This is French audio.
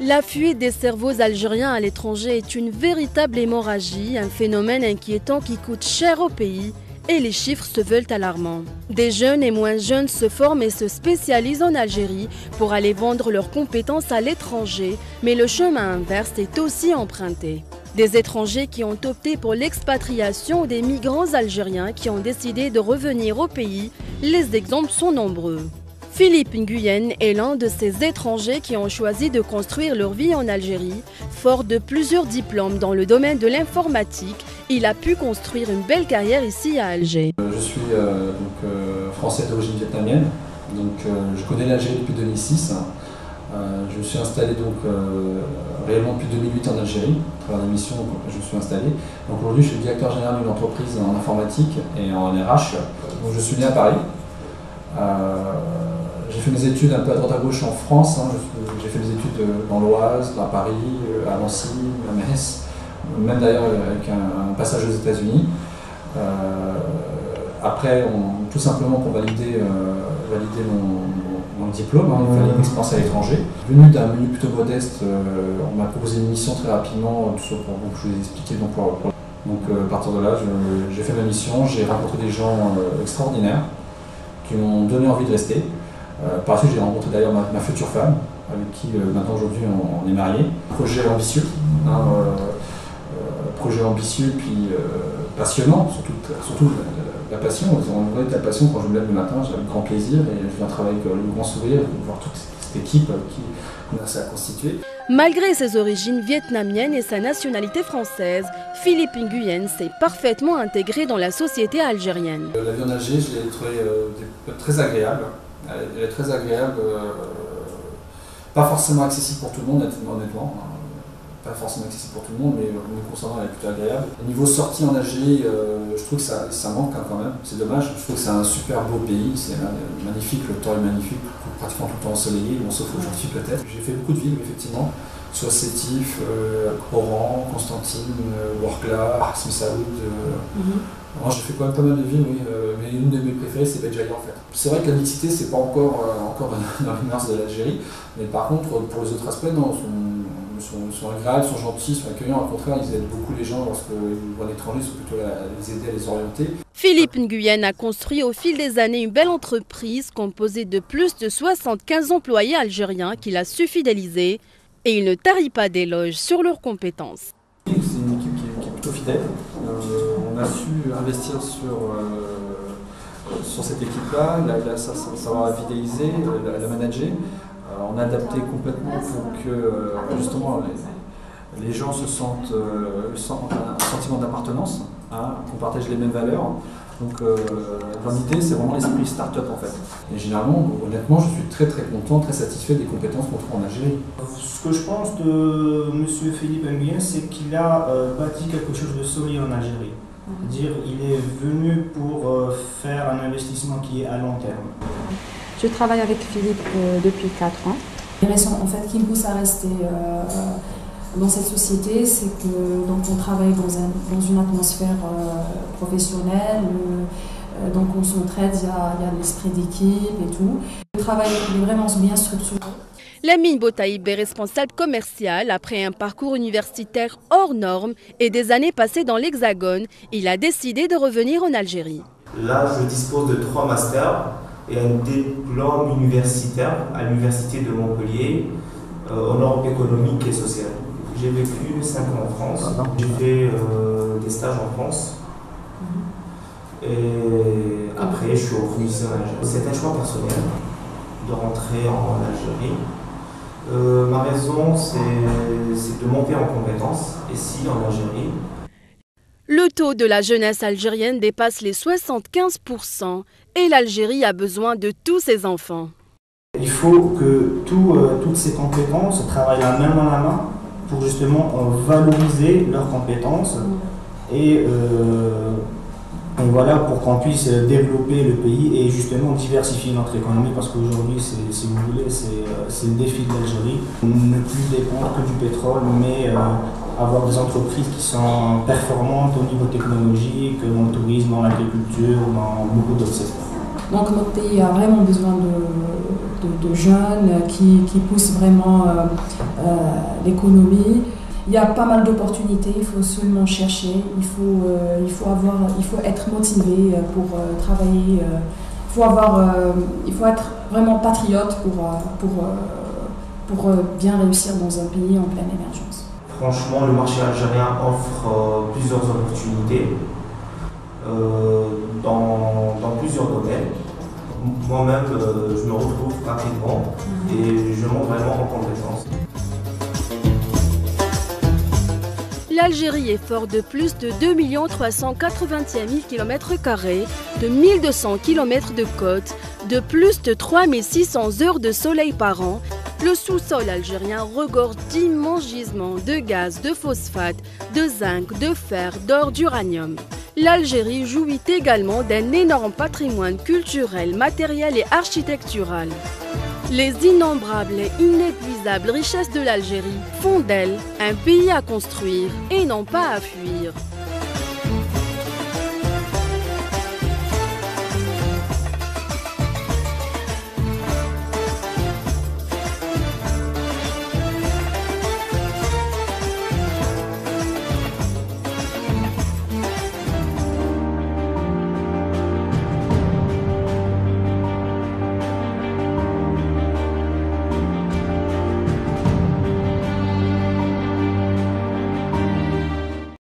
La fuite des cerveaux algériens à l'étranger est une véritable hémorragie, un phénomène inquiétant qui coûte cher au pays et les chiffres se veulent alarmants. Des jeunes et moins jeunes se forment et se spécialisent en Algérie pour aller vendre leurs compétences à l'étranger, mais le chemin inverse est aussi emprunté. Des étrangers qui ont opté pour l'expatriation ou des migrants algériens qui ont décidé de revenir au pays, les exemples sont nombreux. Philippe Nguyen est l'un de ces étrangers qui ont choisi de construire leur vie en Algérie. Fort de plusieurs diplômes dans le domaine de l'informatique, il a pu construire une belle carrière ici à Alger. Je suis français d'origine vietnamienne, je connais l'Algérie depuis 2006. Je me suis installé réellement depuis 2008 en Algérie, à travers des missions, je me suis installé. Aujourd'hui, je suis le directeur général d'une entreprise en informatique et en RH. Je suis né à Paris. J'ai fait mes études un peu à droite à gauche en France. J'ai fait mes études dans l'Oise, à Paris, à Nancy, à Metz, même d'ailleurs avec un passage aux États-Unis. Après, tout simplement pour valider mon diplôme, il fallait une expérience à l'étranger. Venu d'un milieu plutôt modeste, on m'a proposé une mission très rapidement, tout ça pour je vous ai expliqué. À partir de là, j'ai fait ma mission, j'ai rencontré des gens extraordinaires qui m'ont donné envie de rester. Par la suite, j'ai rencontré d'ailleurs ma future femme, avec qui maintenant aujourd'hui on est mariés. Projet ambitieux, puis passionnant, surtout la passion. On voit de la passion quand je me lève le matin, j'ai un grand plaisir et je viens travailler avec le grand sourire, de voir toute cette équipe qu'on a réussi à constituer. Malgré ses origines vietnamiennes et sa nationalité française, Philippe Nguyen s'est parfaitement intégré dans la société algérienne. La vie en Algérie, je l'ai trouvée très agréable. Elle est très agréable, pas forcément accessible pour tout le monde, honnêtement. Pas forcément accessible pour tout le monde, mais me concernant, elle est plutôt agréable. Au niveau sortie en Algérie, je trouve que ça manque quand même, c'est dommage. Je trouve que c'est un super beau pays, c'est magnifique, le temps est magnifique, pratiquement tout le temps ensoleillé, sauf aujourd'hui peut-être. J'ai fait beaucoup de villes, effectivement, soit Sétif, Oran, Constantine, Ouargla, Smessaoud. Moi, j'ai fait quand même pas mal de villes, oui, mais une de mes préférées, c'est Béjaïa en fait. C'est vrai que la mixité, c'est pas encore dans les mœurs de l'Algérie, mais par contre, pour les autres aspects, non, sont agréables, sont gentils, sont accueillants. Au contraire, ils aident beaucoup les gens lorsqu'ils vont à l'étranger, ils sont plutôt là à les aider, à les orienter. Philippe Nguyen a construit au fil des années une belle entreprise composée de plus de 75 employés algériens qu'il a su fidéliser et il ne tarit pas d'éloges sur leurs compétences. C'est une équipe qui est plutôt fidèle. On a su investir sur cette équipe-là, savoir la fidéliser, la manager. On a adapté complètement pour que justement les gens se sentent un sentiment d'appartenance, qu'on partage les mêmes valeurs. Dans l'idée, c'est vraiment l'esprit start-up en fait. Et généralement, honnêtement, je suis très content, très satisfait des compétences qu'on trouve en Algérie. Ce que je pense de M. Philippe Nguyen, c'est qu'il a bâti quelque chose de solide en Algérie. C'est-à-dire il est venu pour faire un investissement qui est à long terme. Je travaille avec Philippe depuis 4 ans. Les raisons en fait, qui me poussent à rester dans cette société, c'est que on travaille dans une atmosphère professionnelle, donc on s'entraide, il y a l'esprit d'équipe et tout. Le travail est vraiment bien structuré. Lamine Botaïb est responsable commercial. Après un parcours universitaire hors norme et des années passées dans l'Hexagone, il a décidé de revenir en Algérie. Là, je dispose de 3 masters et un diplôme universitaire à l'université de Montpellier en Europe économique et sociale. J'ai vécu 5 ans en France, j'ai fait des stages en France et après je suis revenu ici en Algérie. C'est un choix personnel de rentrer en Algérie. Ma raison c'est de monter en compétences ici en Algérie. Le taux de la jeunesse algérienne dépasse les 75% et l'Algérie a besoin de tous ses enfants. Il faut que toutes ces compétences travaillent la main dans la main pour justement valoriser leurs compétences et voilà, pour qu'on puisse développer le pays et justement diversifier notre économie, parce qu'aujourd'hui, si vous voulez, c'est le défi de l'Algérie. Ne plus dépendre que du pétrole, mais avoir des entreprises qui sont performantes au niveau technologique, dans le tourisme, dans l'agriculture, dans beaucoup d'autres secteurs. Donc notre pays a vraiment besoin de de jeunes qui poussent vraiment l'économie. Il y a pas mal d'opportunités, il faut seulement chercher, il faut être motivé pour travailler, il faut être vraiment patriote pour bien réussir dans un pays en pleine émergence. Franchement, le marché algérien offre plusieurs opportunités dans plusieurs domaines. Moi-même, je me retrouve rapidement et je monte vraiment en compétence. L'Algérie est fort de plus de 2 381 000 km², de 1200 km de côte, de plus de 3 600 heures de soleil par an. Le sous-sol algérien regorge d'immenses gisements de gaz, de phosphate, de zinc, de fer, d'or, d'uranium. L'Algérie jouit également d'un énorme patrimoine culturel, matériel et architectural. Les innombrables et inépuisables richesses de l'Algérie font d'elle un pays à construire et non pas à fuir.